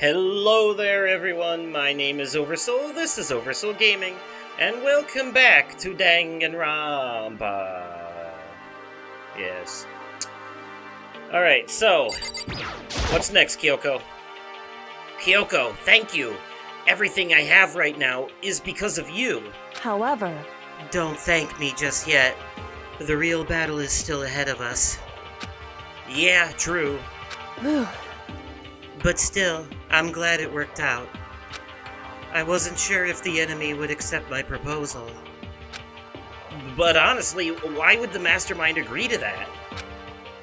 Hello there, everyone. My name is Oversoul. This is Oversoul Gaming, and welcome back to Danganronpa. Yes. Alright, so, what's next, Kyoko? Kyoko, thank you. Everything I have right now is because of you. However, don't thank me just yet. The real battle is still ahead of us. Yeah, true. But still, I'm glad it worked out. I wasn't sure if the enemy would accept my proposal. But honestly, why would the Mastermind agree to that?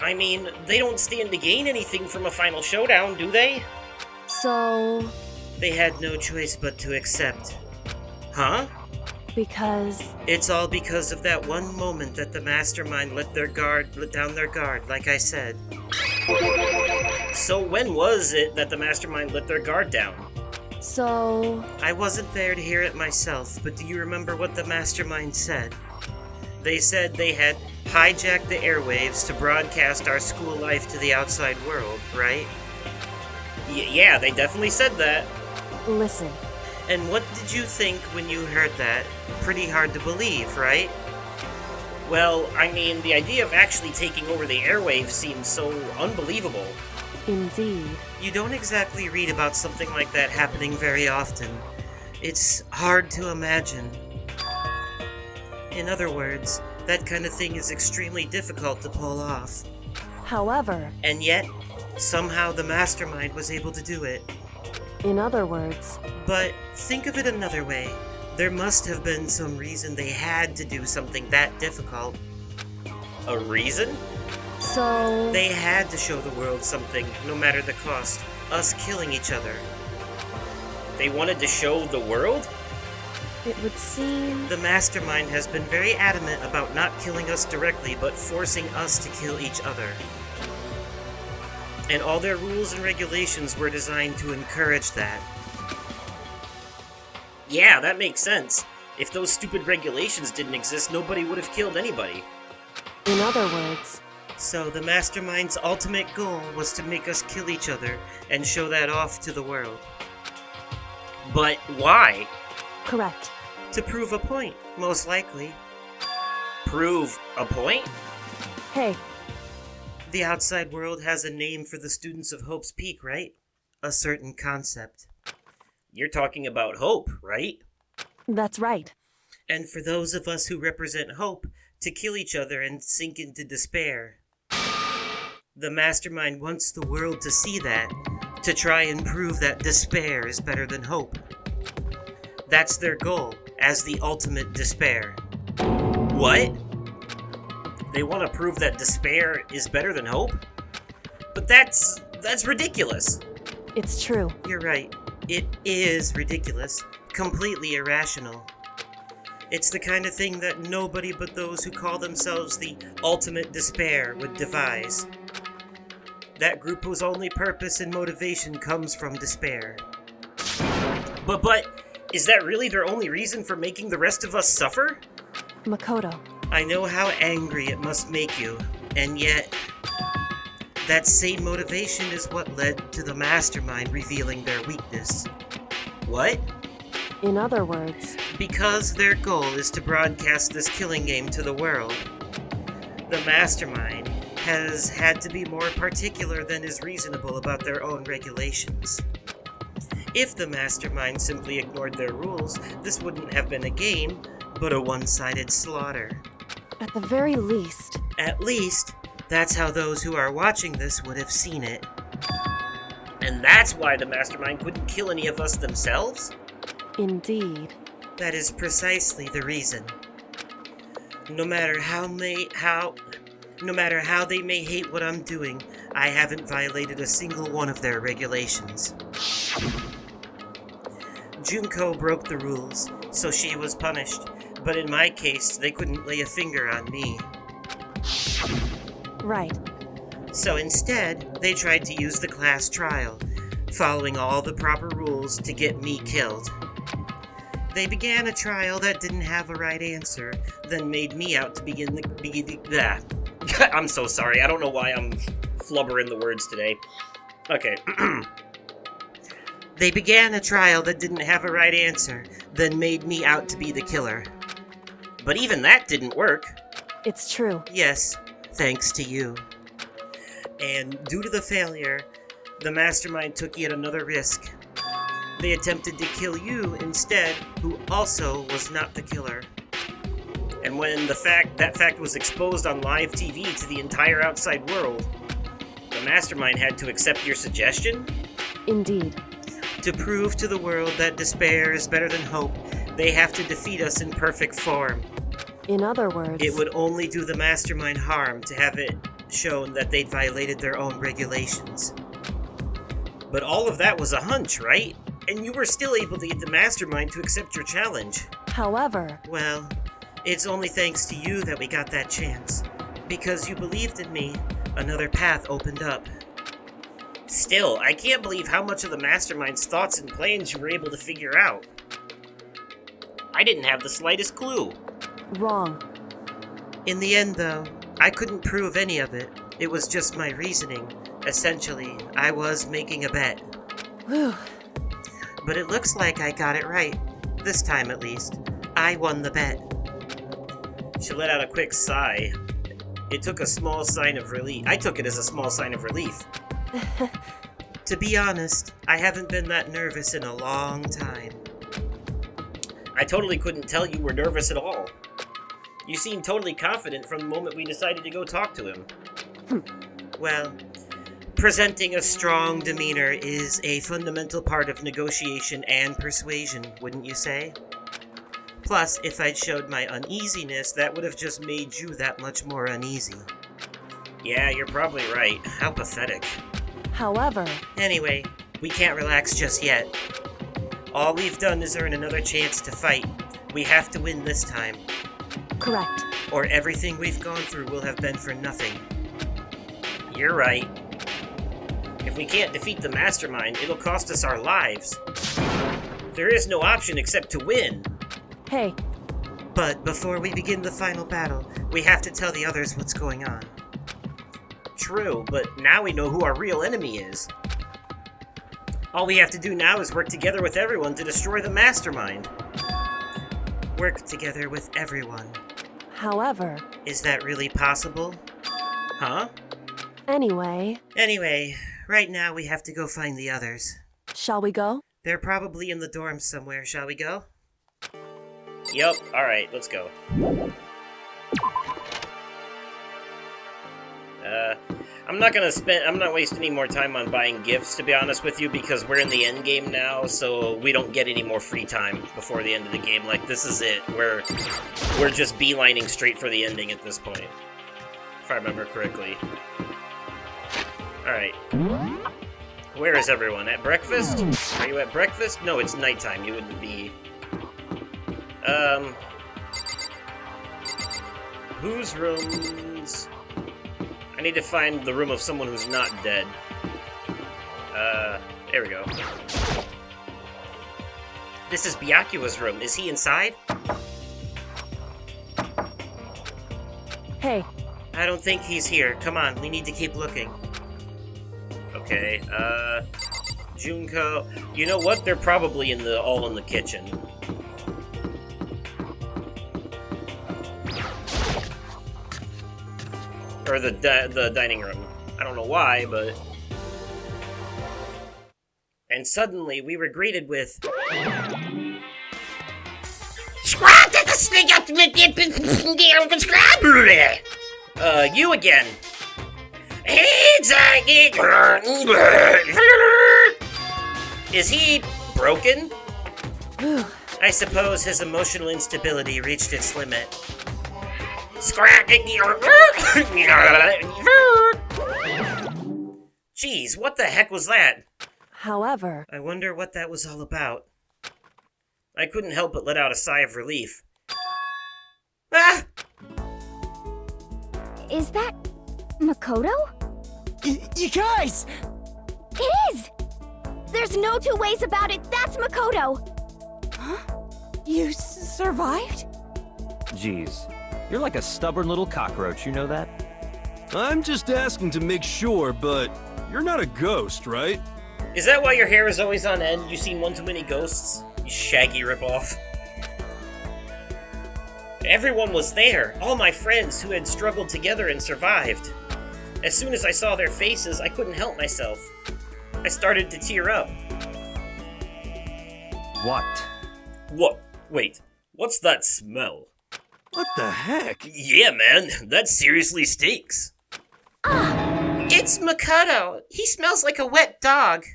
I mean, they don't stand to gain anything from a final showdown, do they? So... They had no choice but to accept. Huh? Because... It's all because of that one moment that the Mastermind let down their guard, like I said. So when was it that the Mastermind let their guard down? So... I wasn't there to hear it myself, but do you remember what the Mastermind said? They said they had hijacked the airwaves to broadcast our school life to the outside world, right? Yeah, they definitely said that. Listen. And what did you think when you heard that? Pretty hard to believe, right? Well, I mean, the idea of actually taking over the airwaves seems so unbelievable. Indeed. You don't exactly read about something like that happening very often. It's hard to imagine. In other words, that kind of thing is extremely difficult to pull off. However... And yet, somehow the Mastermind was able to do it. In other words... But think of it another way. There must have been some reason they had to do something that difficult. A reason? So... They had to show the world something, no matter the cost. Us killing each other. They wanted to show the world? It would seem... The Mastermind has been very adamant about not killing us directly, but forcing us to kill each other. And all their rules and regulations were designed to encourage that. Yeah, that makes sense. If those stupid regulations didn't exist, nobody would have killed anybody. In other words... So the Mastermind's ultimate goal was to make us kill each other and show that off to the world. But why? Correct. To prove a point, most likely. Prove a point? Hey. The outside world has a name for the students of Hope's Peak, right? A certain concept. You're talking about hope, right? That's right. And for those of us who represent hope, to kill each other and sink into despair. The Mastermind wants the world to see that, to try and prove that despair is better than hope. That's their goal, as the ultimate despair. What? They want to prove that despair is better than hope? But that's ridiculous. It's true. You're right. It is ridiculous. Completely irrational. It's the kind of thing that nobody but those who call themselves the ultimate despair would devise. That group whose only purpose and motivation comes from despair. But, is that really their only reason for making the rest of us suffer? Makoto. I know how angry it must make you, and yet... That same motivation is what led to the Mastermind revealing their weakness. What? In other words... Because their goal is to broadcast this killing game to the world. The Mastermind has had to be more particular than is reasonable about their own regulations. If the Mastermind simply ignored their rules, this wouldn't have been a game, but a one-sided slaughter. At the very least... At least, that's how those who are watching this would have seen it. And that's why the Mastermind couldn't kill any of us themselves? Indeed. That is precisely the reason. No matter how they may hate what I'm doing, I haven't violated a single one of their regulations. Junko broke the rules, so she was punished, but in my case, they couldn't lay a finger on me. Right. So instead, they tried to use the class trial, following all the proper rules to get me killed. They began a trial that didn't have a right answer, then made me out to begin the... I'm so sorry, I don't know why I'm flubbering the words today. Okay. They began a trial that didn't have a right answer, then made me out to be the killer. But even that didn't work. It's true. Yes, thanks to you. And due to the failure, the mastermind took yet another risk. They attempted to kill you instead, who also was not the killer. And when that fact was exposed on live TV to the entire outside world, the mastermind had to accept your suggestion? Indeed. To prove to the world that despair is better than hope, they have to defeat us in perfect form. In other words... It would only do the mastermind harm to have it shown that they'd violated their own regulations. But all of that was a hunch, right? And you were still able to get the mastermind to accept your challenge. However... Well, it's only thanks to you that we got that chance. Because you believed in me, another path opened up. Still, I can't believe how much of the mastermind's thoughts and plans you were able to figure out. I didn't have the slightest clue. Wrong. In the end, though, I couldn't prove any of it. It was just my reasoning. Essentially, I was making a bet. Whew. But it looks like I got it right. This time, at least. I won the bet. She let out a quick sigh. It took a small sign of relief. I took it as a small sign of relief. To be honest, I haven't been that nervous in a long time. I totally couldn't tell you were nervous at all. You seemed totally confident from the moment we decided to go talk to him. Well, presenting a strong demeanor is a fundamental part of negotiation and persuasion, wouldn't you say? Plus, if I'd showed my uneasiness, that would have just made you that much more uneasy. Yeah, you're probably right. How pathetic. However... Anyway, we can't relax just yet. All we've done is earn another chance to fight. We have to win this time. Correct. Or everything we've gone through will have been for nothing. You're right. If we can't defeat the mastermind, it'll cost us our lives. There is no option except to win. Hey. But before we begin the final battle, we have to tell the others what's going on. True, but now we know who our real enemy is. All we have to do now is work together with everyone to destroy the mastermind. Work together with everyone. However... Is that really possible? Huh? Anyway, right now we have to go find the others. shall we go? They're probably in the dorms somewhere. Shall we go? Yup. Alright, let's go. I'm not wasting any more time on buying gifts, to be honest with you, because we're in the end game now, so we don't get any more free time before the end of the game. Like, this is it. We're just beelining straight for the ending at this point. If I remember correctly. Alright. Where is everyone? At breakfast? Are you at breakfast? No, it's nighttime. You wouldn't be... Whose rooms... I need to find the room of someone who's not dead. There we go. This is Byakuya's room. Is he inside? Hey. I don't think he's here. Come on, we need to keep looking. Okay, Junko... You know what? They're probably all in the kitchen. Or the dining room. I don't know why, but... And suddenly, we were greeted with... You again! Is he broken? I suppose his emotional instability reached its limit. Jeez, what the heck was that? However... I wonder what that was all about. I couldn't help but let out a sigh of relief. Ah! Is that... Makoto? You guys! It is! There's no two ways about it, that's Makoto! Huh? You survived? Jeez, you're like a stubborn little cockroach, you know that? I'm just asking to make sure, but you're not a ghost, right? Is that why your hair is always on end? You seen one too many ghosts? You shaggy ripoff. Everyone was there, all my friends who had struggled together and survived. As soon as I saw their faces, I couldn't help myself. I started to tear up. What? What? Wait, what's that smell? What the heck? Yeah, man, that seriously stinks. It's Makoto. He smells like a wet dog.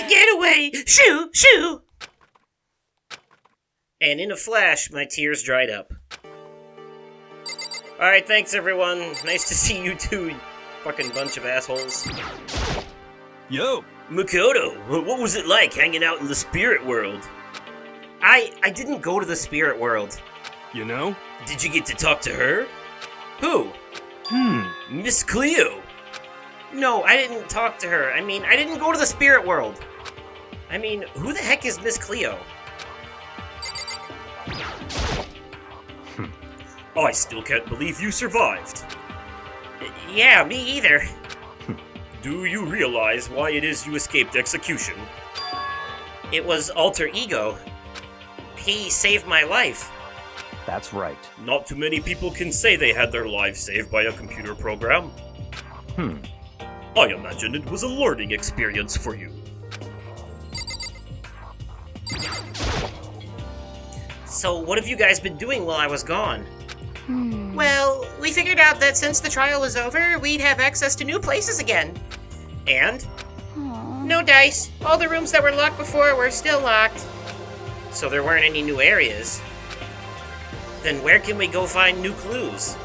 Get away! Shoo! Shoo! And in a flash, my tears dried up. Alright, thanks everyone. Nice to see you too, you fucking bunch of assholes. Yo! Makoto, what was it like hanging out in the spirit world? I didn't go to the spirit world. You know? Did you get to talk to her? Who? Miss Cleo. No, I didn't talk to her. I mean, I didn't go to the spirit world. I mean, who the heck is Miss Cleo? I still can't believe you survived. Yeah, me either. Do you realize why it is you escaped execution? It was alter ego. He saved my life. That's right. Not too many people can say they had their lives saved by a computer program. I imagine it was a learning experience for you. So, what have you guys been doing while I was gone? Well, we figured out that since the trial was over, we'd have access to new places again. And? No dice. All the rooms that were locked before were still locked. So there weren't any new areas. Then where can we go find new clues?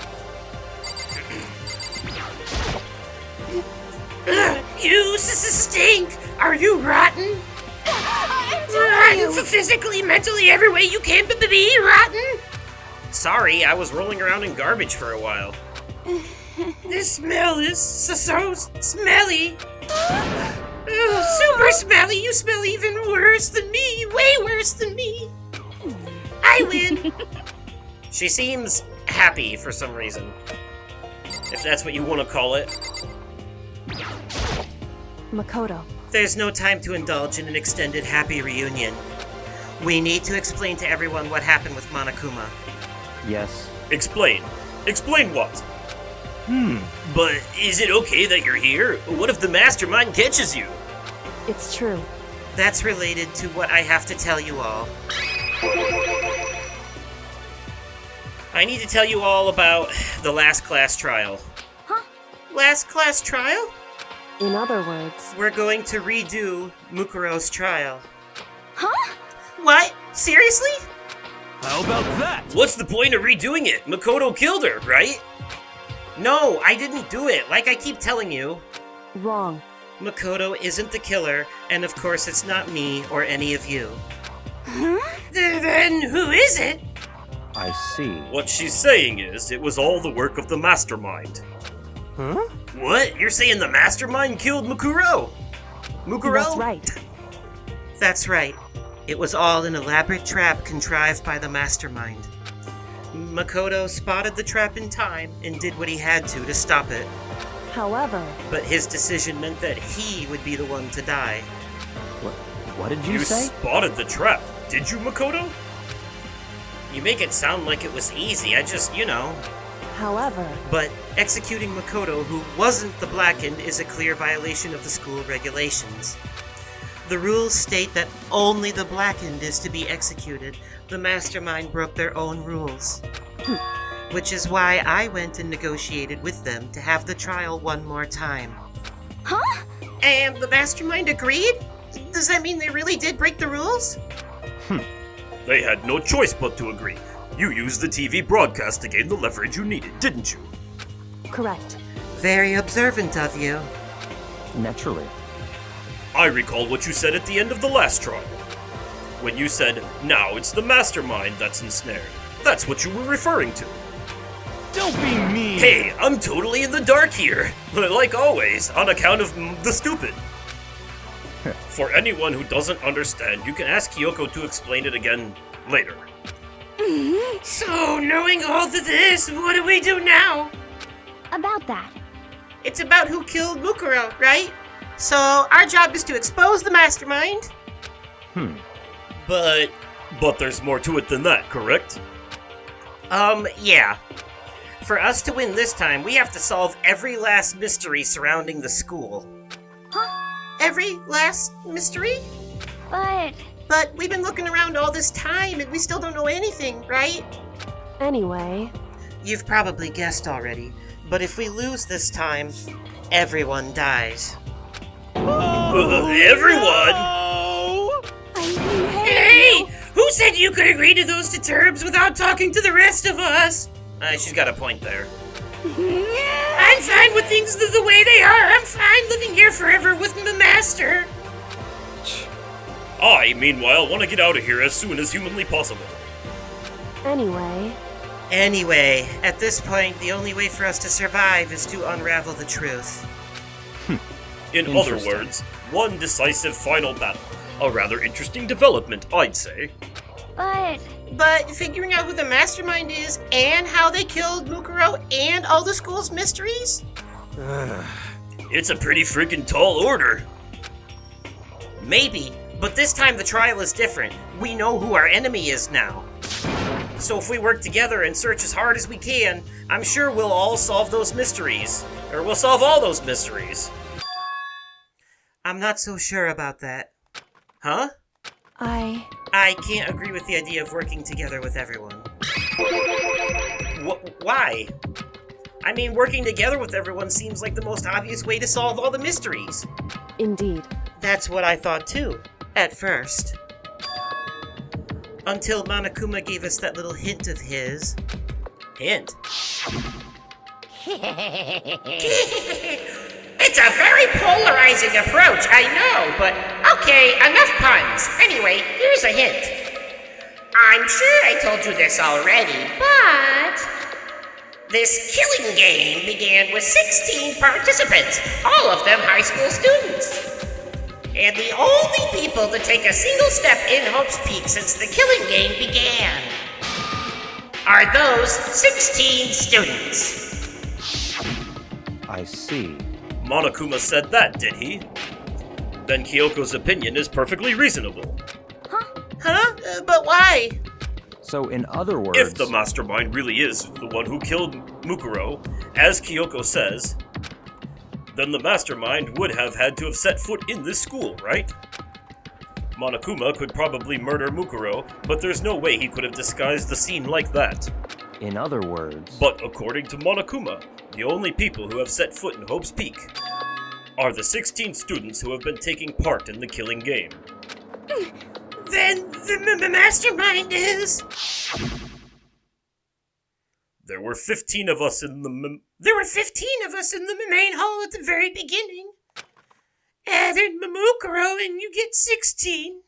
You stink! Are you rotten? Rotten physically, mentally, every way you can be rotten? Sorry, I was rolling around in garbage for a while. This smell is so smelly. Super smelly, you smell even worse than me, way worse than me. I win. She seems happy for some reason. If that's what you want to call it. Makoto. There's no time to indulge in an extended happy reunion. We need to explain to everyone what happened with Monokuma. Yes. Explain. Explain what? But is it okay that you're here? What if the mastermind catches you? It's true. That's related to what I have to tell you all. I need to tell you all about the last class trial. Huh? Last class trial? In other words, We're going to redo Mukuro's trial. Huh? What? Seriously? How about that? What's the point of redoing it? Makoto killed her, right? No, I didn't do it, like I keep telling you. wrong. Makoto isn't the killer, and of course it's not me or any of you. Then who is it? I see. What she's saying is, it was all the work of the mastermind. Huh? What? You're saying the mastermind killed Mukuro? Mukuro? That's right. That's right. It was all an elaborate trap contrived by the mastermind. Makoto spotted the trap in time and did what he had to stop it. However, But his decision meant that he would be the one to die. What did you say? Spotted the trap, did you, Makoto? You make it sound like it was easy, however, But executing Makoto, who wasn't the Blackened, is a clear violation of the school regulations. The rules state that only the Blackened is to be executed. The mastermind broke their own rules. Which is why I went and negotiated with them to have the trial one more time. Huh? And the mastermind agreed? Does that mean they really did break the rules? They had no choice but to agree. You used the TV broadcast to gain the leverage you needed, didn't you? correct. Very observant of you. Naturally. I recall what you said at the end of the last trial. When you said, now it's the mastermind that's ensnared. That's what you were referring to. Don't be mean! Hey, I'm totally in the dark here. Like always, on account of the stupid. For anyone who doesn't understand, you can ask Kyoko to explain it again later. So, knowing all of this, what do we do now? About that. It's about who killed Mukuro, right? So, our job is to expose the mastermind. But there's more to it than that, correct? Yeah. For us to win this time, we have to solve every last mystery surrounding the school. Huh? Every last mystery? But We've been looking around all this time and we still don't know anything, right? Anyway, You've probably guessed already, but if we lose this time, everyone dies. Everyone? Hey! Who said you could agree to those terms without talking to the rest of us? She's got a point there. I'm fine with things the way they are. I'm fine living here forever with the master. I, meanwhile, want to get out of here as soon as humanly possible. Anyway, at this point, the only way for us to survive is to unravel the truth. In other words, one decisive final battle. A rather interesting development, I'd say. But figuring out who the mastermind is and how they killed Mukuro and all the school's mysteries? It's a pretty freaking tall order. Maybe, but this time the trial is different. We know who our enemy is now. So if we work together and search as hard as we can, I'm sure we'll all solve those mysteries. Or we'll solve all those mysteries. I'm not so sure about that. Huh? I can't agree with the idea of working together with everyone. Why? I mean, working together with everyone seems like the most obvious way to solve all the mysteries. Indeed. That's what I thought too, at first. Until Monokuma gave us that little hint of his. Hint? It's a very polarizing approach, I know, but okay, enough puns. Anyway, here's a hint. I'm sure I told you this already, but this killing game began with 16 participants, all of them high school students. And the only people to take a single step in Hope's Peak since the killing game began are those 16 students. I see. Monokuma said that, did he? Then Kyoko's opinion is perfectly reasonable. Huh? But why? So, in other words... If the mastermind really is the one who killed Mukuro, as Kyoko says, then the mastermind would have had to have set foot in this school, right? Monokuma could probably murder Mukuro, but there's no way he could have disguised the scene like that. In other words... But according to Monokuma, the only people who have set foot in Hope's Peak are the 16 students who have been taking part in the killing game. Then the mastermind is... There were 15 of us in the There were 15 of us in the main hall at the very beginning. Add in Mukuro and you get 16.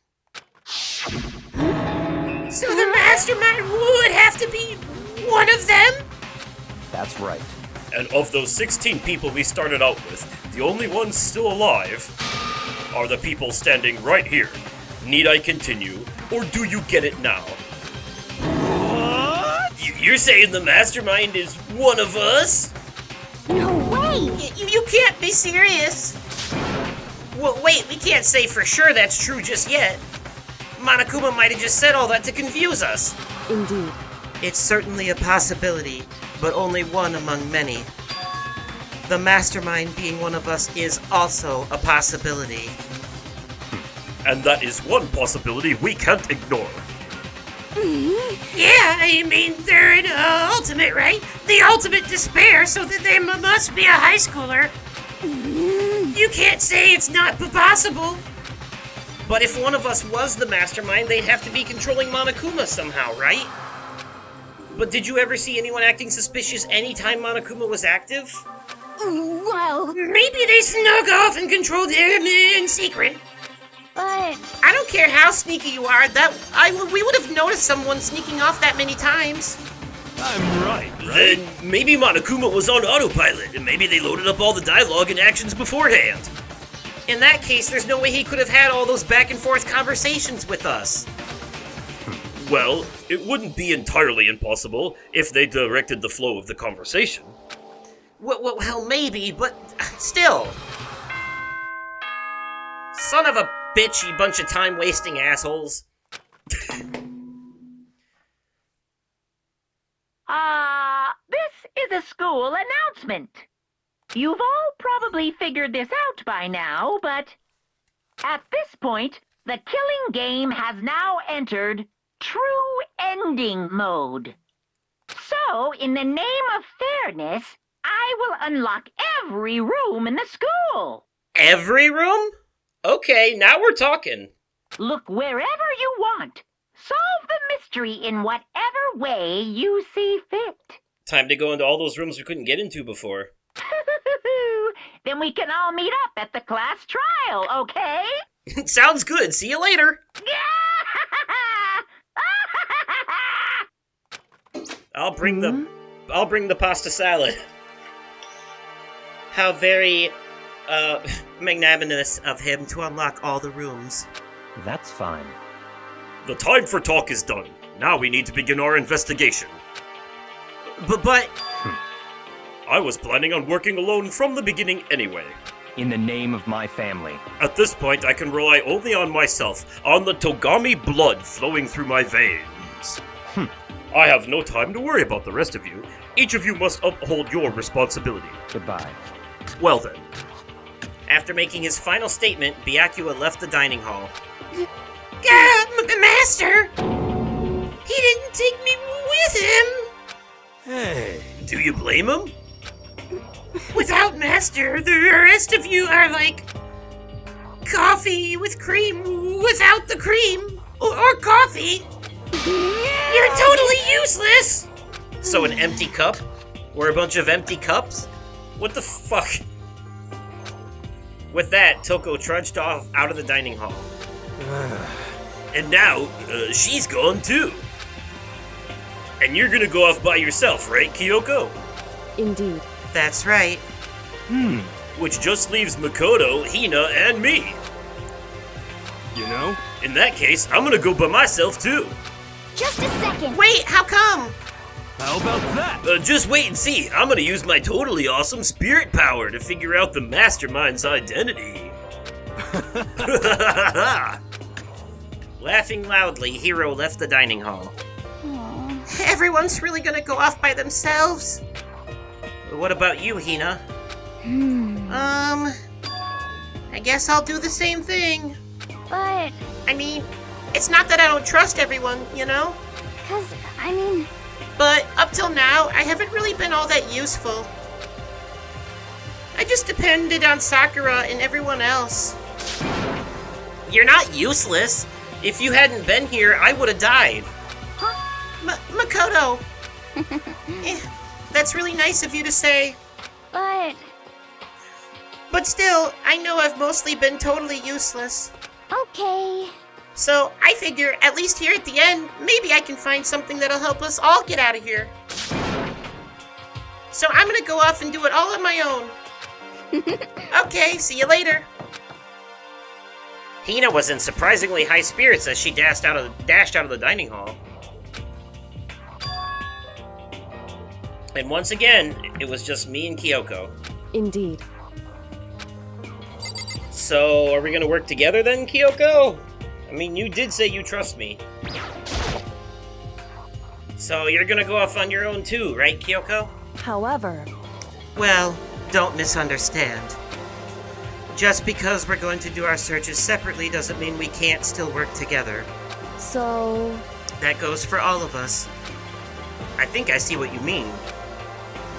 So the mastermind would have to be one of them? That's right. And of those 16 people we started out with, the only ones still alive are the people standing right here. Need I continue, or do you get it now? What? You're saying the mastermind is one of us? No way! You can't be serious. Well, wait, we can't say for sure that's true just yet. Monokuma might have just said all that to confuse us. Indeed. It's certainly a possibility, but only one among many. The mastermind being one of us is also a possibility. And that is one possibility we can't ignore. Yeah, I mean, they're in ultimate, right? The ultimate despair, so that they must be a high schooler. You can't say it's not possible. But if one of us was the mastermind, they'd have to be controlling Monokuma somehow, right? But did you ever see anyone acting suspicious anytime Monokuma was active? Well, Maybe they snuck off and controlled him in secret. but I don't care how sneaky you are, we would have noticed someone sneaking off that many times. I'm right? Then maybe Monokuma was on autopilot, and maybe they loaded up all the dialogue and actions beforehand. In that case, there's no way he could have had all those back and forth conversations with us. Well, it wouldn't be entirely impossible if they directed the flow of the conversation. Well, maybe, but still. Son of a bitch, you bunch of time-wasting assholes. This is a school announcement. You've all probably figured this out by now, but at this point, the killing game has now entered true ending mode. So, in the name of fairness, I will unlock every room in the school. Every room? Okay, now we're talking. Look wherever you want. Solve the mystery in whatever way you see fit. Time to go into all those rooms we couldn't get into before. Then we can all meet up at the class trial, okay? Sounds good. See you later. I'll bring the pasta salad. How very magnanimous of him to unlock all the rooms. That's fine. The time for talk is done. Now we need to begin our investigation. But I was planning on working alone from the beginning anyway. In the name of my family. At this point, I can rely only on myself, on the Togami blood flowing through my veins. I have no time to worry about the rest of you. Each of you must uphold your responsibility. Goodbye. Well then. after making his final statement, Byakuya left the dining hall. Master! He didn't take me with him! Hey. Do you blame him? Without Master, the rest of you are like coffee with cream without the cream. Or coffee. You're totally useless! So an empty cup? Or a bunch of empty cups? What the fuck? With that, Toko trudged off out of the dining hall. And now, she's gone too. And you're gonna go off by yourself, right, Kyoko? Indeed. That's right. Which just leaves Makoto, Hina, and me. You know? In that case, I'm gonna go by myself too. Just a second. Wait, how come? How about that? Just wait and see. I'm gonna use my totally awesome spirit power to figure out the mastermind's identity. Laughing loudly, Hiro left the dining hall. Everyone's really gonna go off by themselves? What about you, Hina? I guess I'll do the same thing. But, I mean, it's not that I don't trust everyone, you know? But up till now, I haven't really been all that useful. I just depended on Sakura and everyone else. You're not useless. If you hadn't been here, I would have died. Makoto! That's really nice of you to say. But still, I know I've mostly been totally useless. okay. So, I figure, at least here at the end, maybe I can find something that'll help us all get out of here. So I'm gonna go off and do it all on my own. Okay, see you later. Hina was in surprisingly high spirits as she dashed out of the dining hall. And once again, it was just me and Kyoko. Indeed. So, are we gonna work together then, Kyoko? I mean, you did say you trust me. So, you're gonna go off on your own too, right, Kyoko? However, Well, don't misunderstand. Just because we're going to do our searches separately doesn't mean we can't still work together. so That goes for all of us. I think I see what you mean.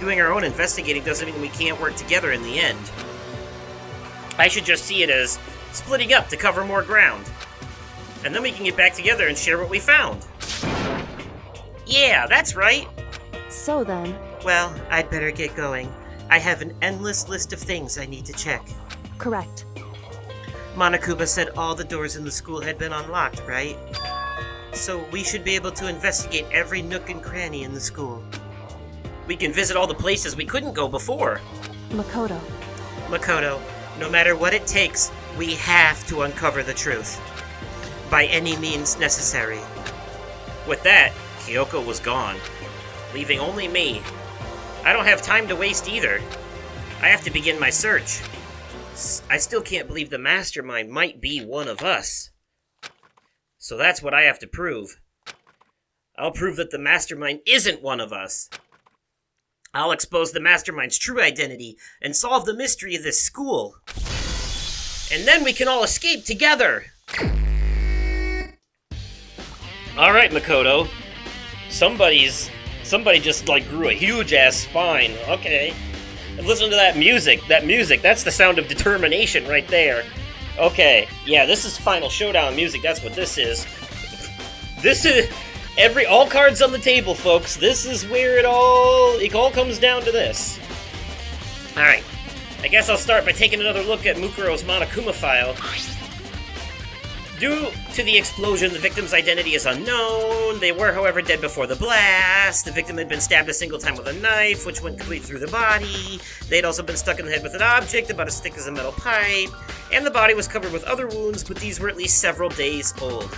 Doing our own investigating doesn't mean we can't work together in the end. I should just see it as splitting up to cover more ground. And then we can get back together and share what we found. Yeah, that's right. so then, Well, I'd better get going. I have an endless list of things I need to check. correct. Monokuma said all the doors in the school had been unlocked, right? So we should be able to investigate every nook and cranny in the school. We can visit all the places we couldn't go before. Makoto. Makoto, no matter what it takes, we have to uncover the truth. By any means necessary. With that, Kyoko was gone, leaving only me. I don't have time to waste either. I have to begin my search. I still can't believe the mastermind might be one of us. So that's what I have to prove. I'll prove that the mastermind isn't one of us. I'll expose the mastermind's true identity and solve the mystery of this school. And then we can all escape together. Alright, Makoto. Somebody just, like, grew a huge-ass spine. Okay. And listen to that music. That's the sound of determination right there. Okay. Yeah, this is Final Showdown music. That's what this is. This is... all cards on the table, folks. This is where it all comes down to this. Alright. I guess I'll start by taking another look at Mukuro's Monokuma file. Due to the explosion, the victim's identity is unknown. They were, however, dead before the blast. The victim had been stabbed a single time with a knife, which went completely through the body. They'd also been stuck in the head with an object about as thick as a metal pipe. And the body was covered with other wounds, but these were at least several days old.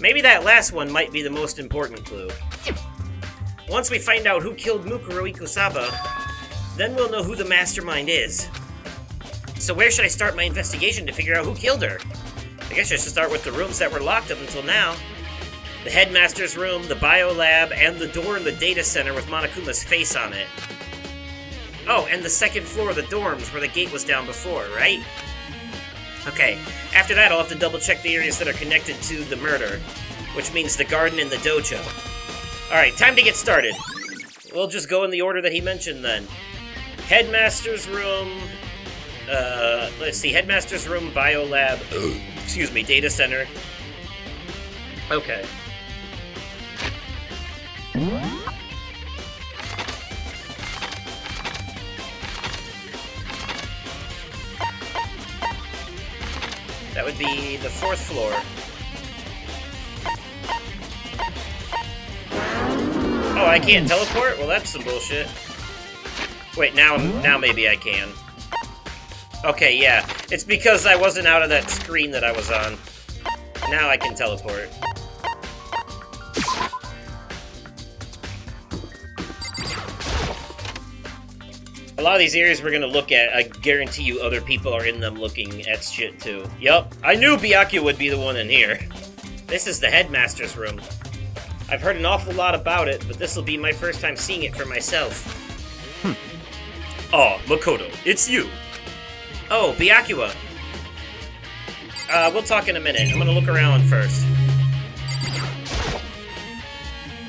Maybe that last one might be the most important clue. Once we find out who killed Mukuro Ikusaba, then we'll know who the mastermind is. So where should I start my investigation to figure out who killed her? I guess I should start with the rooms that were locked up until now. The headmaster's room, the bio lab, and the door in the data center with Monokuma's face on it. Oh, and the second floor of the dorms where the gate was down before, right? Okay, after that I'll have to double check the areas that are connected to the murder, which means the garden and the dojo. Alright, time to get started. We'll just go in the order that he mentioned then. Headmaster's room, let's see, Headmaster's room, bio lab, excuse me, data center. Okay. That would be the 4th floor. Oh, I can't teleport? Well, that's some bullshit. Wait, now maybe I can. Okay, yeah. It's because I wasn't out of that screen that I was on. Now I can teleport. A lot of these areas we're gonna look at, I guarantee you other people are in them looking at shit too. Yup, I knew Byakuya would be the one in here. This is the headmaster's room. I've heard an awful lot about it, but this'll be my first time seeing it for myself. Ah, Makoto, it's you. Oh, Byakuya. We'll talk in a minute. I'm gonna look around first.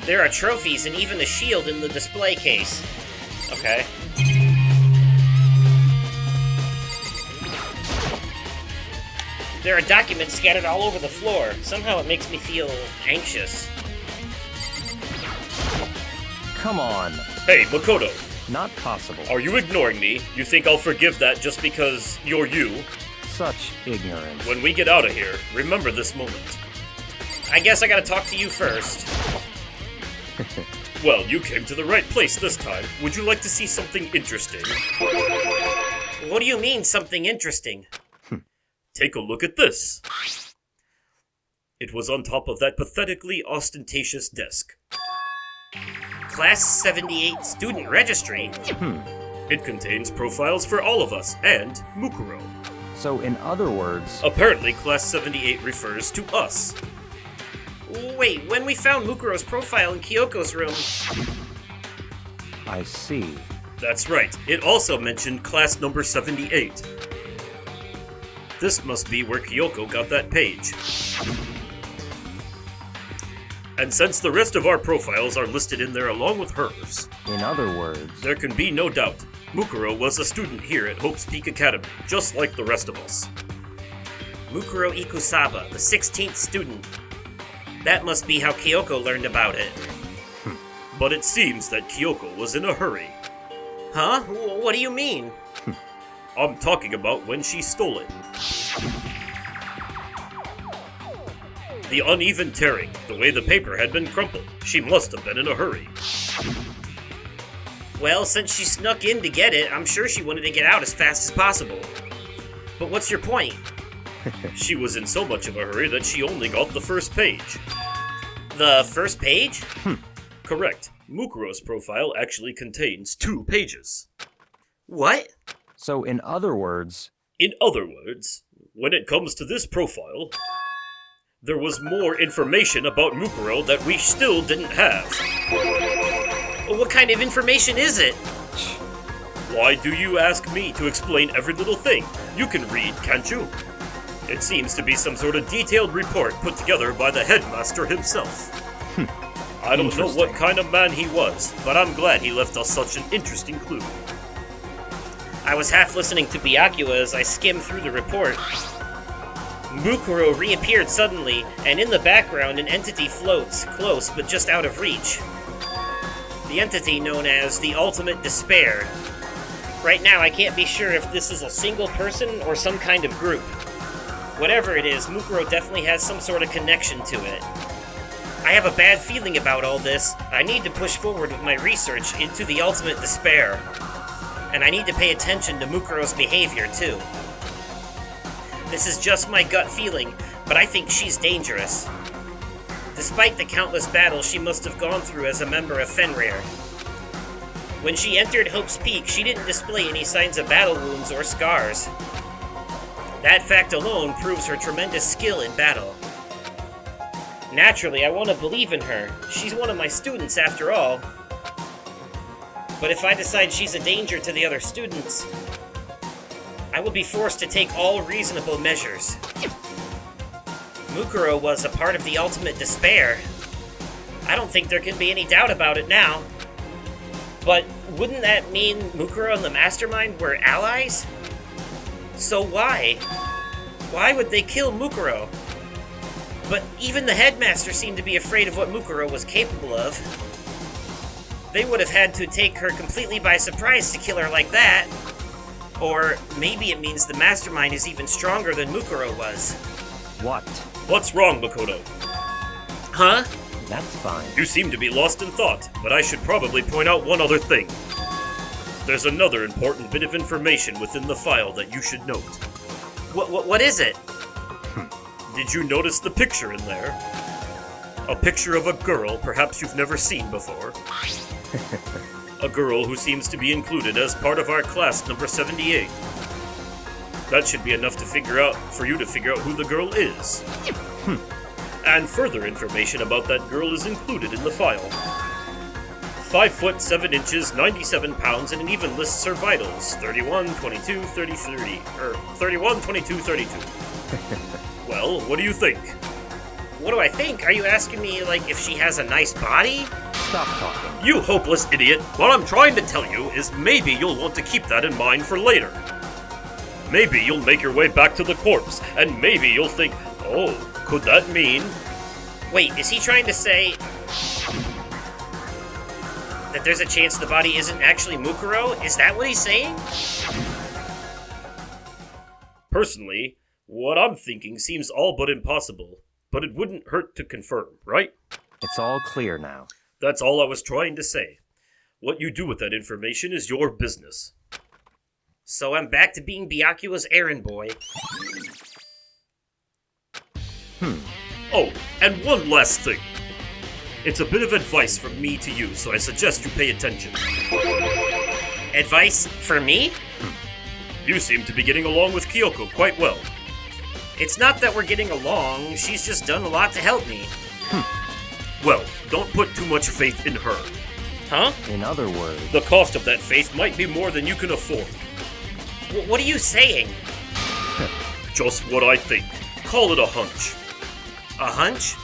There are trophies and even a shield in the display case. Okay. There are documents scattered all over the floor. Somehow it makes me feel anxious. Come on. Hey, Makoto, Not possible. are you ignoring me? You think I'll forgive that just because you're you? Such ignorance. When we get out of here, remember this moment. I guess I gotta talk to you first. Well, you came to the right place this time. Would you like to see something interesting? What do you mean, something interesting? Take a look at this. It was on top of that pathetically ostentatious desk. Class 78 student registry? It contains profiles for all of us and Mukuro. So, in other words, Apparently, Class 78 refers to us. Wait, when we found Mukuro's profile in Kyoko's room... I see. That's right. It also mentioned class number 78. This must be where Kyoko got that page. And since the rest of our profiles are listed in there along with hers, In other words, there can be no doubt Mukuro was a student here at Hope's Peak Academy, just like the rest of us. Mukuro Ikusaba, the 16th student. That must be how Kyoko learned about it. But it seems that Kyoko was in a hurry. Huh? What do you mean? I'm talking about when she stole it. The uneven tearing, the way the paper had been crumpled. She must have been in a hurry. Well, since she snuck in to get it, I'm sure she wanted to get out as fast as possible. But what's your point? She was in so much of a hurry that she only got the first page. The first page? Correct. Mukuro's profile actually contains 2 pages. What? So, in other words, In other words, when it comes to this profile, there was more information about Mukuro that we still didn't have. Well, what kind of information is it? Why do you ask me to explain every little thing? You can read, can't you? It seems to be some sort of detailed report put together by the headmaster himself. I don't know what kind of man he was, but I'm glad he left us such an interesting clue. I was half listening to Byakuya as I skimmed through the report. Mukuro reappeared suddenly, and in the background an entity floats, close but just out of reach. The entity known as the Ultimate Despair. Right now I can't be sure if this is a single person or some kind of group. Whatever it is, Mukuro definitely has some sort of connection to it. I have a bad feeling about all this. I need to push forward with my research into the Ultimate Despair. And I need to pay attention to Mukuro's behavior, too. This is just my gut feeling, but I think she's dangerous. Despite the countless battles she must have gone through as a member of Fenrir. When she entered Hope's Peak, she didn't display any signs of battle wounds or scars. That fact alone proves her tremendous skill in battle. Naturally, I want to believe in her. She's one of my students, after all. But if I decide she's a danger to the other students, I will be forced to take all reasonable measures. Mukuro was a part of the Ultimate Despair. I don't think there can be any doubt about it now. But wouldn't that mean Mukuro and the Mastermind were allies? So why? Why would they kill Mukuro? But even the headmaster seemed to be afraid of what Mukuro was capable of. They would have had to take her completely by surprise to kill her like that. Or maybe it means the Mastermind is even stronger than Mukuro was. what? What's wrong, Makoto? Huh? That's fine. You seem to be lost in thought, but I should probably point out one other thing. There's another important bit of information within the file that you should note. What is it? Did you notice the picture in there? A picture of a girl perhaps you've never seen before. A girl who seems to be included as part of our class number 78. That should be enough for you to figure out who the girl is. And further information about that girl is included in the file. 5 foot 7 inches, 97 pounds, and it even lists her vitals, 31, 22, 33, 31, 22, 32. Well, what do you think? What do I think? Are you asking me, like, if she has a nice body? Stop talking. You hopeless idiot! What I'm trying to tell you is maybe you'll want to keep that in mind for later. Maybe you'll make your way back to the corpse, and maybe you'll think, oh, could that mean... Wait, is he trying to say that there's a chance the body isn't actually Mukuro? Is that what he's saying? Personally, what I'm thinking seems all but impossible, but it wouldn't hurt to confirm, right? It's all clear now. That's all I was trying to say. What you do with that information is your business. So I'm back to being Byakuya's errand boy. Oh, and one last thing. It's a bit of advice from me to you, so I suggest you pay attention. Advice for me? You seem to be getting along with Kyoko quite well. It's not that we're getting along, she's just done a lot to help me. Well, don't put too much faith in her. Huh? In other words, The cost of that faith might be more than you can afford. What are you saying? Just what I think. Call it a hunch. A hunch?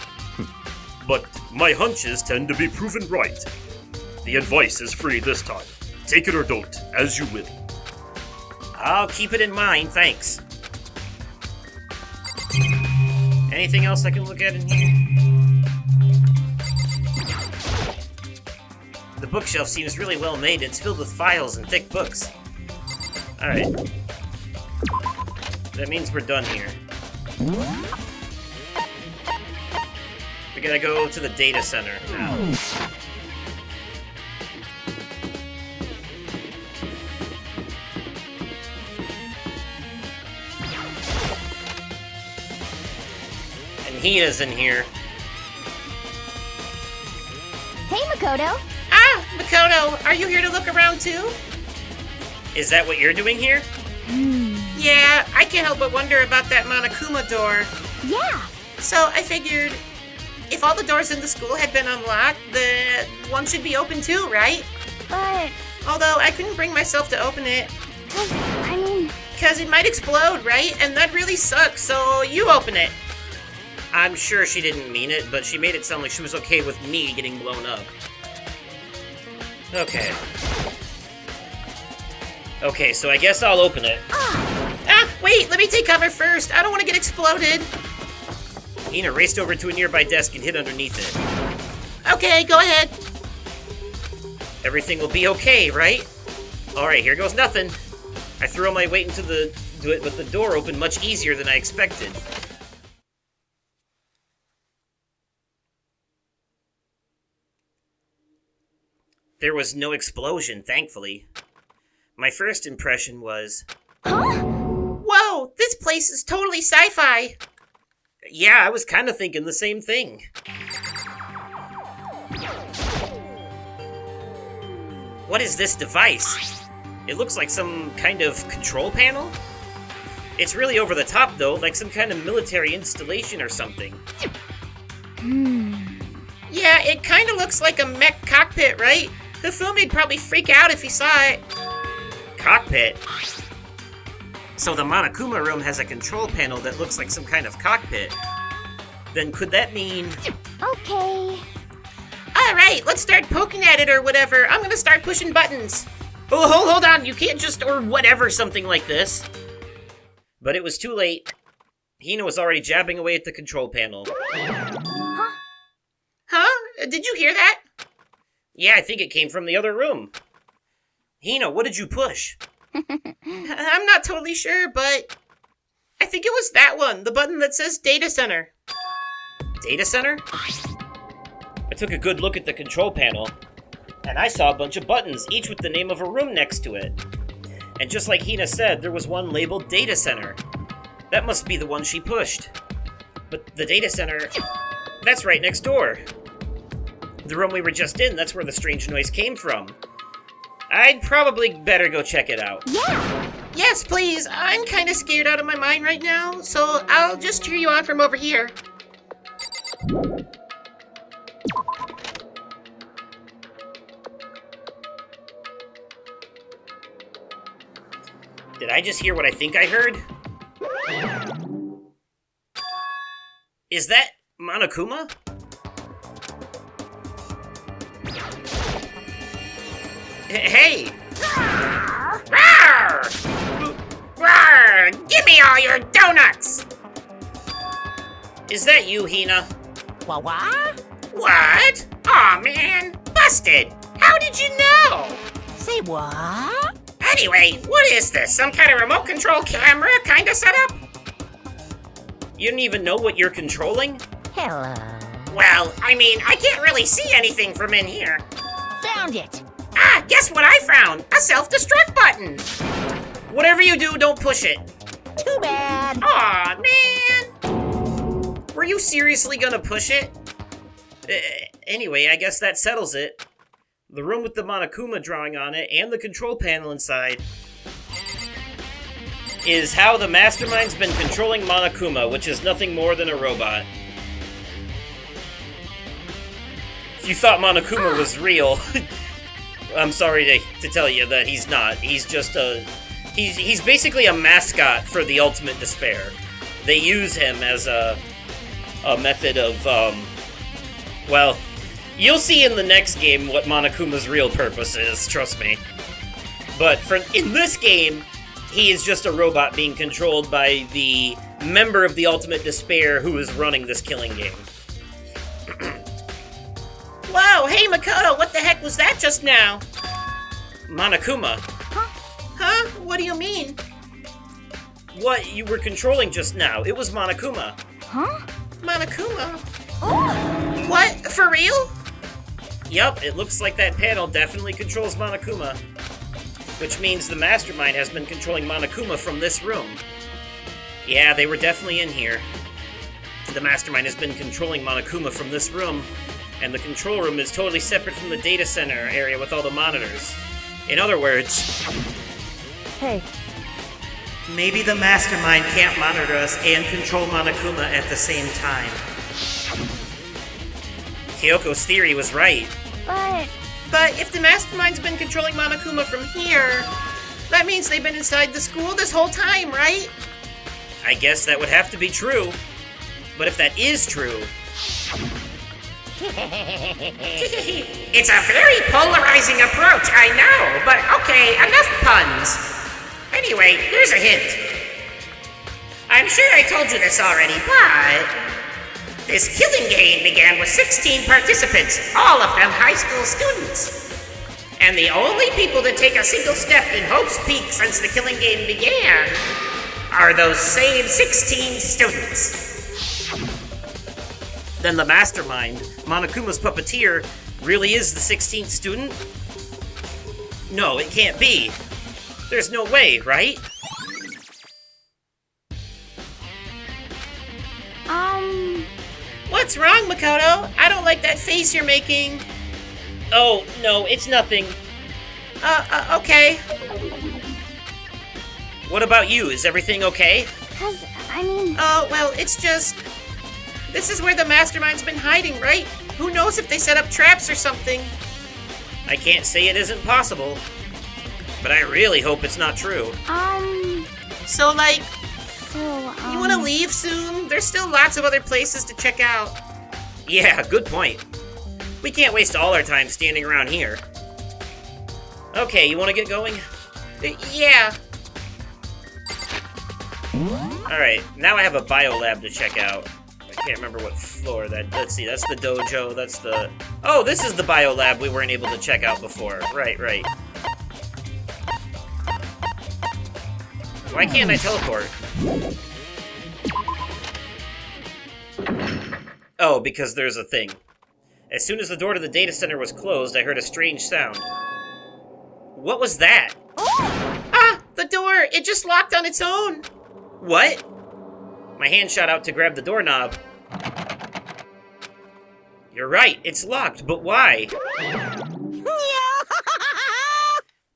But my hunches tend to be proven right. The advice is free this time. Take it or don't, as you will. I'll keep it in mind, thanks. Anything else I can look at in here? The bookshelf seems really well made. It's filled with files and thick books. Alright. That means we're done here. We gotta go to the data center now. And he is in here. Hey, Makoto. Ah, Makoto, are you here to look around too? Is that what you're doing here? Yeah, I can't help but wonder about that Monokuma door. Yeah. So I figured if all the doors in the school had been unlocked, the one should be open too, right? But, Although I couldn't bring myself to open it. I mean, Because it might explode, right? And that really sucks, so you open it. I'm sure she didn't mean it, but she made it sound like she was okay with me getting blown up. Okay. Okay, so I guess I'll open it. Wait, let me take cover first. I don't want to get exploded. Ina raced over to a nearby desk and hid underneath it. Okay, go ahead. Everything will be okay, right? Alright, here goes nothing. I threw all my weight into it, but the door opened much easier than I expected. There was no explosion, thankfully. My first impression was... Whoa, this place is totally sci-fi! Yeah, I was kind of thinking the same thing. What is this device? It looks like some kind of control panel? It's really over the top, though, like some kind of military installation or something. Yeah, it kind of looks like a mech cockpit, right? Hifumi'd probably freak out if he saw it. Cockpit? So the Monokuma room has a control panel that looks like some kind of cockpit. Then could that mean... okay. Alright, let's start poking at it or whatever. I'm gonna start pushing buttons. Oh, hold on, you can't just or whatever something like this. But it was too late. Hina was already jabbing away at the control panel. Huh? Did you hear that? Yeah, I think it came from the other room. Hina, what did you push? I'm not totally sure, but I think it was that one, the button that says Data Center. Data Center? I took a good look at the control panel, and I saw a bunch of buttons, each with the name of a room next to it. And just like Hina said, there was one labeled Data Center. That must be the one she pushed. But the Data Center, that's right next door. The room we were just in, that's where the strange noise came from. I'd probably better go check it out. Yeah. Yes, please. I'm kind of scared out of my mind right now, so I'll just cheer you on from over here. Did I just hear what I think I heard? Is that Monokuma? Hey! Rawr! Rawr! Give me all your donuts! Is that you, Hina? What? What? Aw, man! Busted! How did you know? Say what? Anyway, what is this? Some kind of remote control camera kind of setup? You don't even know what you're controlling? Hello. Well, I mean, I can't really see anything from in here. Found it. Ah, guess what I found? A self-destruct button! Whatever you do, don't push it. Too bad. Aw, man! Were you seriously gonna push it? Anyway, I guess that settles it. The room with the Monokuma drawing on it and the control panel inside is how the Mastermind's been controlling Monokuma, which is nothing more than a robot. If you thought Monokuma was real, I'm sorry to tell you that he's not. He's just he's basically a mascot for the Ultimate Despair. They use him as a method of, well, you'll see in the next game what Monokuma's real purpose is, trust me. But in this game, he is just a robot being controlled by the member of the Ultimate Despair who is running this killing game. Whoa, hey Makoto, what the heck was that just now? Monokuma. Huh? What do you mean? What you were controlling just now, it was Monokuma. Huh? Monokuma? Oh. What? For real? Yup, it looks like that panel definitely controls Monokuma. Which means the Mastermind has been controlling Monokuma from this room. Yeah, they were definitely in here. The Mastermind has been controlling Monokuma from this room, and the control room is totally separate from the data center area with all the monitors. In other words, Hey, Maybe the mastermind can't monitor us and control Monokuma at the same time. Kyoko's theory was right. But if the mastermind's been controlling Monokuma from here, that means they've been inside the school this whole time, right? I guess that would have to be true. But if that is true... It's a very polarizing approach, I know, but okay, enough puns. Anyway, here's a hint. I'm sure I told you this already, but this killing game began with 16 participants, all of them high school students. And the only people to take a single step in Hope's Peak since the killing game began are those same 16 students. Then the mastermind, Monokuma's puppeteer, really is the 16th student? No, it can't be. There's no way, right? What's wrong, Makoto? I don't like that face you're making. Oh, no, it's nothing. Okay. What about you? Is everything okay? Oh, well, it's just... This is where the mastermind's been hiding, right? Who knows if they set up traps or something? I can't say it isn't possible, but I really hope it's not true. So, like, you want to leave soon? There's still lots of other places to check out. Yeah, good point. We can't waste all our time standing around here. Okay, you want to get going? Yeah. Alright, now I have a biolab to check out. I can't remember what floor that... Let's see, that's the dojo, that's the... Oh, this is the biolab we weren't able to check out before. Right. Why can't I teleport? Oh, because there's a thing. As soon as the door to the data center was closed, I heard a strange sound. What was that? Ah! The door! It just locked on its own! What? My hand shot out to grab the doorknob. You're right, it's locked, but why?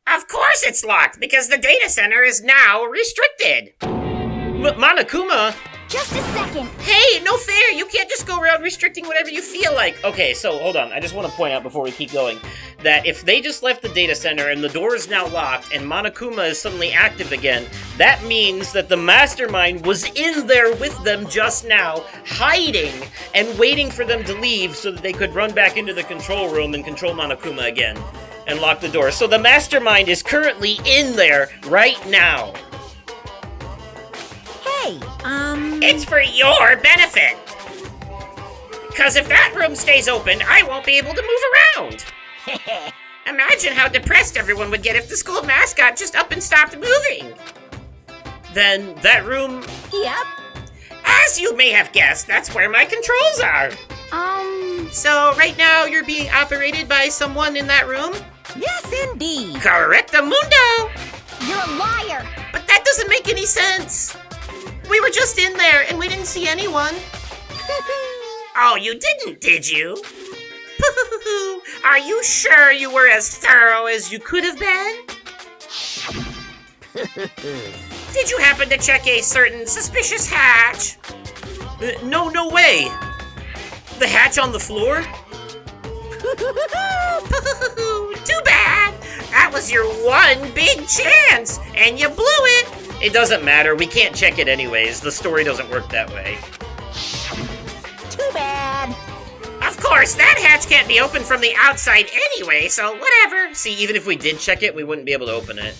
Of course it's locked, because the data center is now restricted. Monokuma! just a second. Hey, no fair! You can't just go around restricting whatever you feel like! Okay, so, hold on. I just want to point out before we keep going that if they just left the data center and the door is now locked and Monokuma is suddenly active again, that means that the mastermind was in there with them just now, hiding and waiting for them to leave so that they could run back into the control room and control Monokuma again and lock the door. So the mastermind is currently in there right now. Hey, It's for your benefit. Because if that room stays open, I won't be able to move around. Imagine how depressed everyone would get if the school mascot just up and stopped moving. Then that room... Yep. As you may have guessed, that's where my controls are. So right now you're being operated by someone in that room? Yes, indeed. Correctamundo. You're a liar. But that doesn't make any sense. We were just in there and we didn't see anyone. Oh, you didn't, did you? Are you sure you were as thorough as you could have been? Did you happen to check a certain suspicious hatch? No way. The hatch on the floor? Too bad. That was your one big chance, and you blew it. It doesn't matter. We can't check it anyways. The story doesn't work that way. Too bad. Of course, that hatch can't be opened from the outside anyway, so whatever. See, even if we did check it, we wouldn't be able to open it.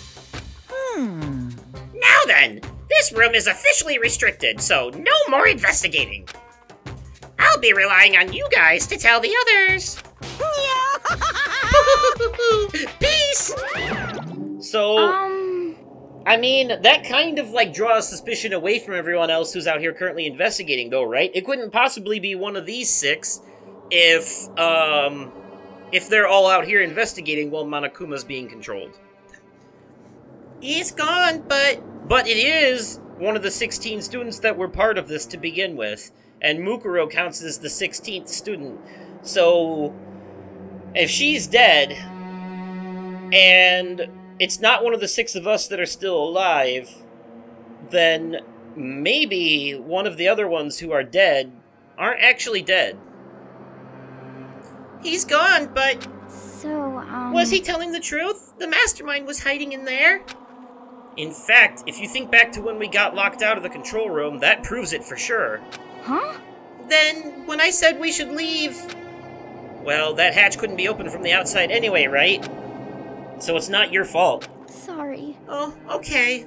Now then, this room is officially restricted, so no more investigating. I'll be relying on you guys to tell the others. Peace! So... I mean, that kind of, like, draws suspicion away from everyone else who's out here currently investigating, though, right? It couldn't possibly be one of these six if they're all out here investigating while Monokuma's being controlled. He's gone, but it is one of the 16 students that were part of this to begin with, and Mukuro counts as the 16th student. So, if she's dead, and it's not one of the 6 of us that are still alive, then maybe one of the other ones who are dead aren't actually dead. He's gone, but So, was he telling the truth? The mastermind was hiding in there. In fact, if you think back to when we got locked out of the control room, that proves it for sure. Huh? Then, when I said we should leave... Well, that hatch couldn't be opened from the outside anyway, right? So it's not your fault. Sorry. Oh, okay.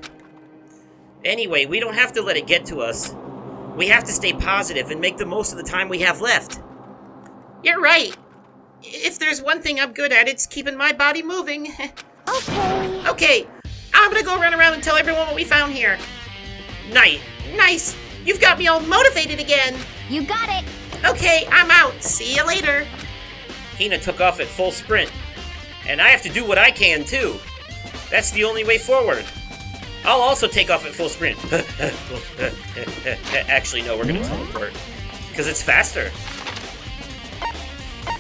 Anyway, we don't have to let it get to us. We have to stay positive and make the most of the time we have left. You're right. If there's one thing I'm good at, it's keeping my body moving. Okay. Okay, I'm gonna go run around and tell everyone what we found here. Nice. You've got me all motivated again. You got it. Okay, I'm out. See you later. Hina took off at full sprint. And I have to do what I can, too. That's the only way forward. I'll also take off at full sprint. Actually, no, we're gonna teleport. Because it's faster.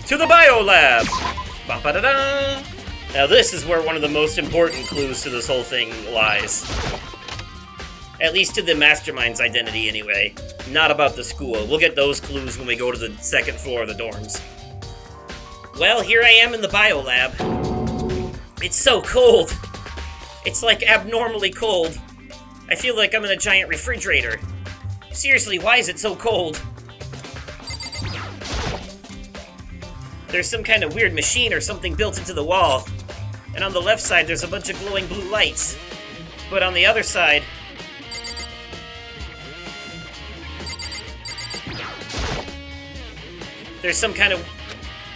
To the biolab! Ba-ba-da-da! Now this is where one of the most important clues to this whole thing lies. At least to the mastermind's identity, anyway. Not about the school. We'll get those clues when we go to the second floor of the dorms. Well, here I am in the biolab. It's so cold. It's like abnormally cold. I feel like I'm in a giant refrigerator. Seriously, why is it so cold? There's some kind of weird machine or something built into the wall. And on the left side, there's a bunch of glowing blue lights. But on the other side... there's some kind of...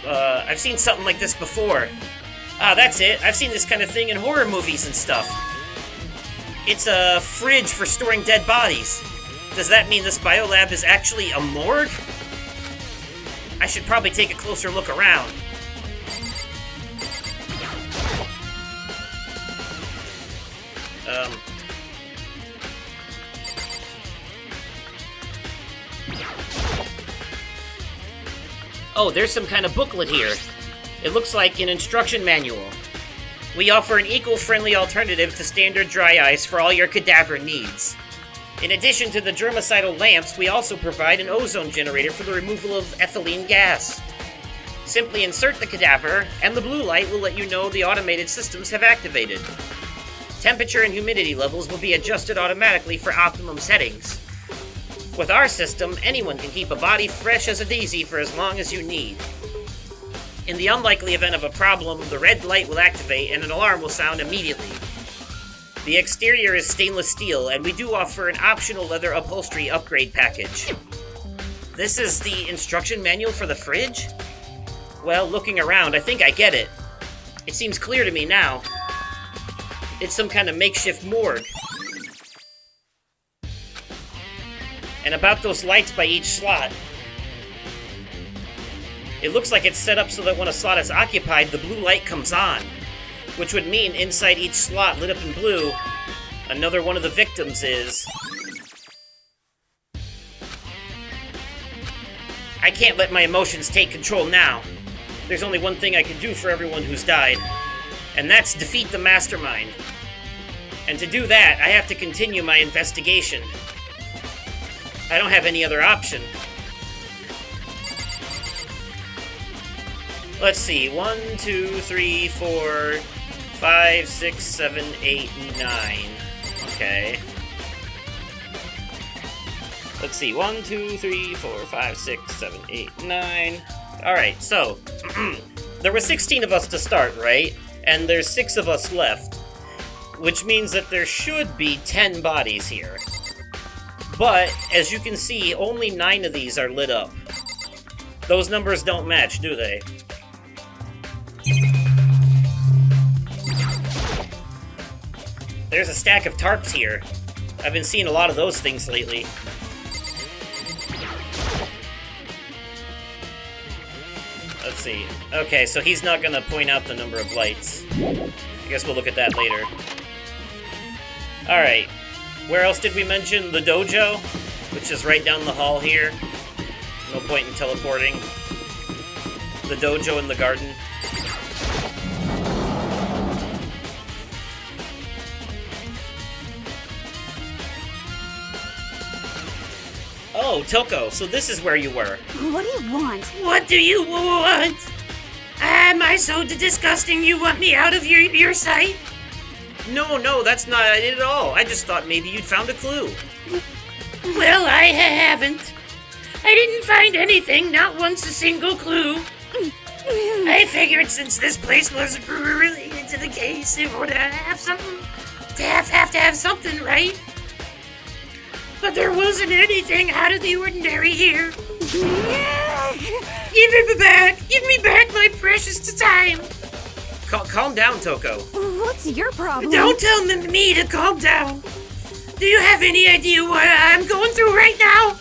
I've seen something like this before. Ah, that's it. I've seen this kind of thing in horror movies and stuff. It's a fridge for storing dead bodies. Does that mean this biolab is actually a morgue? I should probably take a closer look around. Oh, there's some kind of booklet here. It looks like an instruction manual. We offer an eco-friendly alternative to standard dry ice for all your cadaver needs. In addition to the germicidal lamps, we also provide an ozone generator for the removal of ethylene gas. Simply insert the cadaver, and the blue light will let you know the automated systems have activated. Temperature and humidity levels will be adjusted automatically for optimum settings. With our system, anyone can keep a body fresh as a daisy for as long as you need. In the unlikely event of a problem, the red light will activate and an alarm will sound immediately. The exterior is stainless steel, and we do offer an optional leather upholstery upgrade package. This is the instruction manual for the fridge? Well, looking around, I think I get it. It seems clear to me now. It's some kind of makeshift morgue. And about those lights by each slot. It looks like it's set up so that when a slot is occupied, the blue light comes on. Which would mean inside each slot lit up in blue, another one of the victims is... I can't let my emotions take control now. There's only one thing I can do for everyone who's died, and that's defeat the mastermind. And to do that, I have to continue my investigation. I don't have any other option. Let's see, 1, 2, 3, 4, 5, 6, 7, 8, 9. Okay. Let's see, 1, 2, 3, 4, 5, 6, 7, 8, 9. Alright, so, there were 16 of us to start, right? And there's 6 of us left. Which means that there should be 10 bodies here. But, as you can see, only 9 of these are lit up. Those numbers don't match, do they? There's a stack of tarps here. I've been seeing a lot of those things lately. Let's see. Okay, so he's not gonna point out the number of lights. I guess we'll look at that later. Alright. Where else did we mention? The dojo, which is right down the hall here. No point in teleporting. The dojo in the garden. Oh, Toko, so this is where you were. What do you want? What do you want? Am I so disgusting you want me out of your sight? No, that's not it at all. I just thought maybe you'd found a clue. Well, I haven't. I didn't find anything, not once a single clue. I figured since this place was really into the case, it would have something to have something, right? But there wasn't anything out of the ordinary here. Give me back my precious time. Calm down, Toko. What's your problem? Don't tell me to calm down. Do you have any idea what I'm going through right now?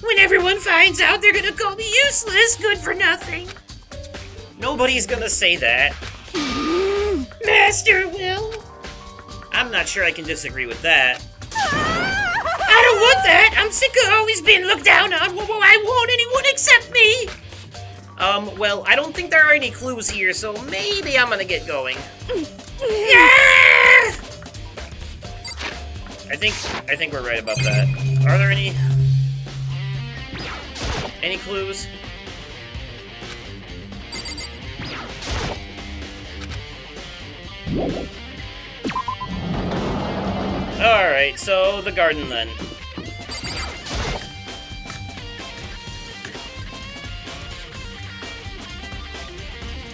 When everyone finds out, they're gonna call me useless, good for nothing. Nobody's gonna say that. Master will. I'm not sure I can disagree with that. I don't want that. I'm sick of always being looked down on. Why won't anyone accept me? Well, I don't think there are any clues here, so maybe I'm gonna get going. Yeah! I think we're right about that. Are there any clues? Alright, so the garden then.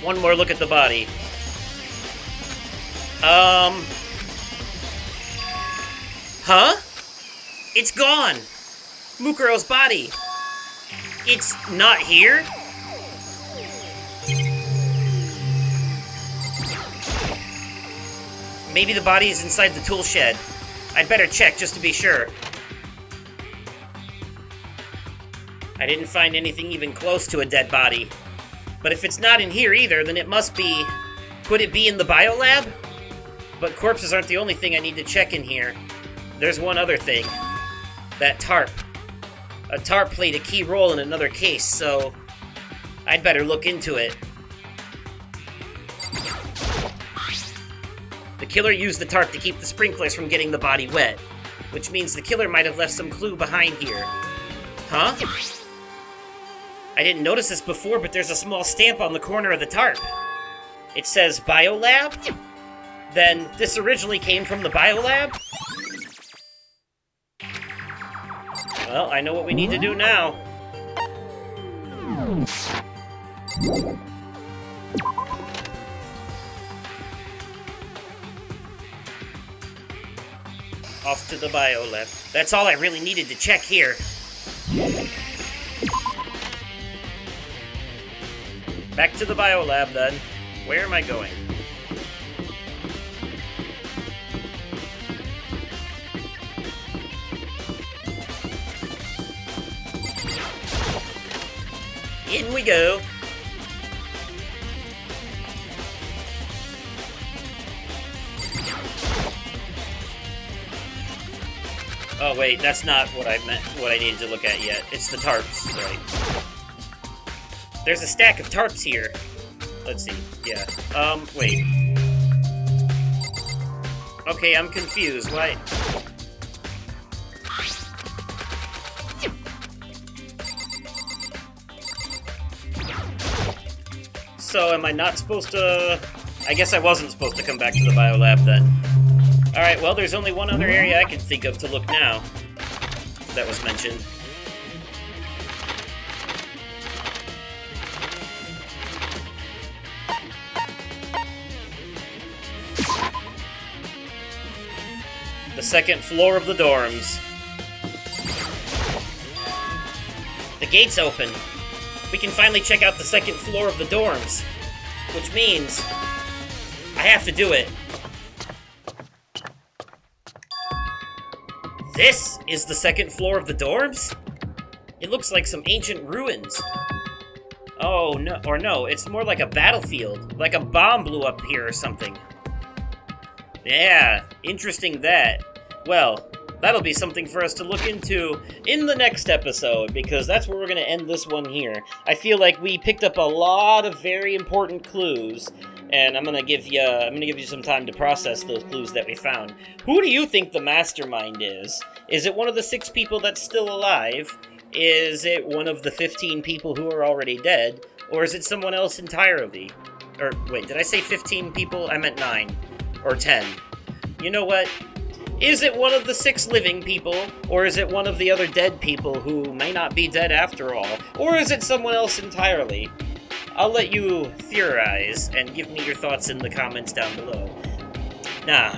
One more look at the body. Huh? It's gone! Mukuro's body. It's not here? Maybe the body is inside the tool shed. I'd better check just to be sure. I didn't find anything even close to a dead body. But if it's not in here either, then it must be... Could it be in the biolab? But corpses aren't the only thing I need to check in here. There's one other thing. That tarp. A tarp played a key role in another case, so... I'd better look into it. The killer used the tarp to keep the sprinklers from getting the body wet, which means the killer might have left some clue behind here. Huh? I didn't notice this before, but there's a small stamp on the corner of the tarp. It says Biolab? Then this originally came from the Biolab? Well, I know what we need to do now. Off to the biolab. That's all I really needed to check here. Back to the biolab then. Where am I going? In we go. Oh wait, that's not what I meant, what I needed to look at yet. It's the tarps, right. There's a stack of tarps here. Let's see, yeah. Wait. Okay, I'm confused, why? So, am I not supposed to... I guess I wasn't supposed to come back to the biolab then. Alright, well, there's only one other area I can think of to look now. That was mentioned. The second floor of the dorms. The gate's open. We can finally check out the second floor of the dorms. Which means... I have to do it. This is the second floor of the dorms? It looks like some ancient ruins. Oh, no, or no, it's more like a battlefield. Like a bomb blew up here or something. Yeah, interesting that. Well, that'll be something for us to look into in the next episode, because that's where we're going to end this one here. I feel like we picked up a lot of very important clues, and I'm gonna give you some time to process those clues that we found. Who do you think the mastermind is? Is it one of the 6 people that's still alive, Is it one of the 15 people who are already dead, or is it someone else entirely? Or, wait, did I say 15 people? I meant 9. Or 10. You know what? Is it one of the 6 living people, or is it one of the other dead people who may not be dead after all? Or is it someone else entirely? I'll let you theorize and give me your thoughts in the comments down below. Nah.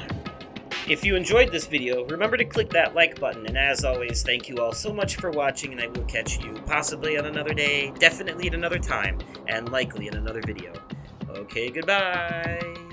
If you enjoyed this video, remember to click that like button, and as always, thank you all so much for watching, and I will catch you possibly on another day, definitely at another time, and likely in another video. Okay, goodbye!